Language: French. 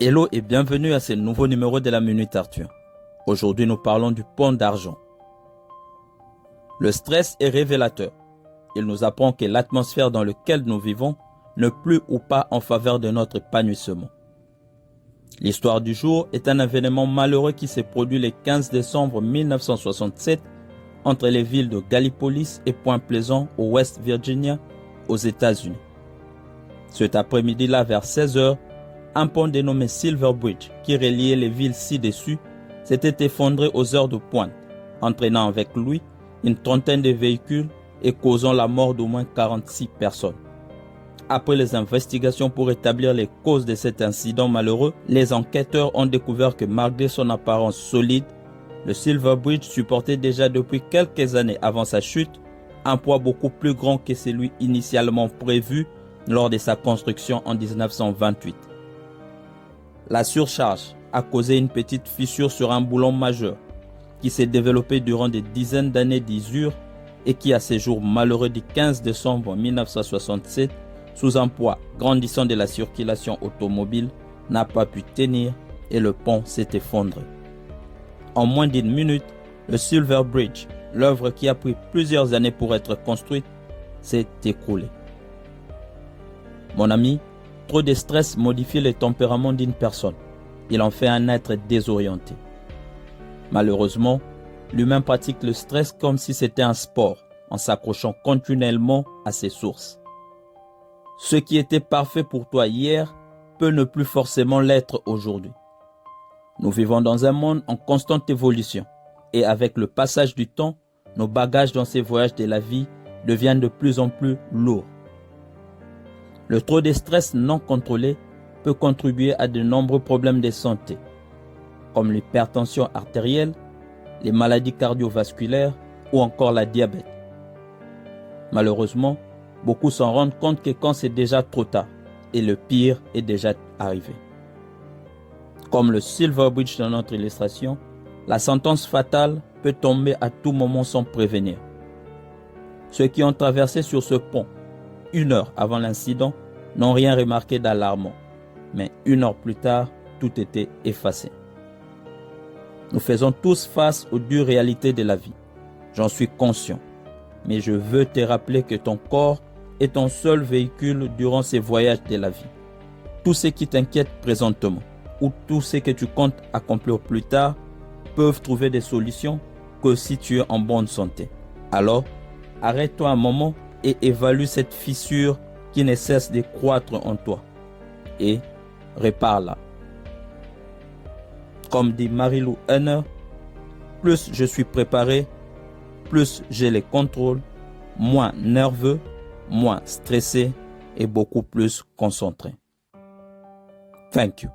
Hello et bienvenue à ce nouveau numéro de la Minute Arthur. Aujourd'hui, nous parlons du pont d'argent. Le stress est révélateur. Il nous apprend que l'atmosphère dans laquelle nous vivons n'est plus ou pas en faveur de notre épanouissement. L'histoire du jour est un événement malheureux qui s'est produit le 15 décembre 1967 entre les villes de Gallipolis et Point Pleasant au West Virginia, aux États-Unis. Cet après-midi-là, vers 16 h, un pont dénommé Silver Bridge, qui reliait les villes ci-dessus, s'était effondré aux heures de pointe, entraînant avec lui une trentaine de véhicules et causant la mort d'au moins 46 personnes. Après les investigations pour établir les causes de cet incident malheureux, les enquêteurs ont découvert que malgré son apparence solide, le Silver Bridge supportait déjà depuis quelques années avant sa chute un poids beaucoup plus grand que celui initialement prévu lors de sa construction en 1928. La surcharge a causé une petite fissure sur un boulon majeur qui s'est développé durant des dizaines d'années d'usure et qui, à ce jour malheureux du 15 décembre 1967, sous un poids grandissant de la circulation automobile, n'a pas pu tenir et le pont s'est effondré. En moins d'une minute, le Silver Bridge, l'œuvre qui a pris plusieurs années pour être construite, s'est écroulé. Mon ami, trop de stress modifie le tempérament d'une personne. Il en fait un être désorienté. Malheureusement, l'humain pratique le stress comme si c'était un sport, en s'accrochant continuellement à ses sources. Ce qui était parfait pour toi hier peut ne plus forcément l'être aujourd'hui. Nous vivons dans un monde en constante évolution et avec le passage du temps, nos bagages dans ces voyages de la vie deviennent de plus en plus lourds. Le trop de stress non contrôlé peut contribuer à de nombreux problèmes de santé, comme l'hypertension artérielle, les maladies cardiovasculaires ou encore la diabète. Malheureusement, beaucoup s'en rendent compte que quand c'est déjà trop tard et le pire est déjà arrivé. Comme le Silver Bridge dans notre illustration, la sentence fatale peut tomber à tout moment sans prévenir. Ceux qui ont traversé sur ce pont 1 heure avant l'incident n'ont rien remarqué d'alarmant, mais 1 heure plus tard, tout était effacé. Nous faisons tous face aux dures réalités de la vie. J'en suis conscient, mais je veux te rappeler que ton corps est ton seul véhicule durant ces voyages de la vie. Tout ce qui t'inquiète présentement ou tout ce que tu comptes accomplir plus tard peuvent trouver des solutions que si tu es en bonne santé. Alors, arrête-toi un moment et évalue cette fissure qui ne cesse de croître en toi et répare-la. Comme dit Marie-Lou Henner, plus je suis préparé, plus j'ai les contrôles, moins nerveux, moins stressé et beaucoup plus concentré. Thank you.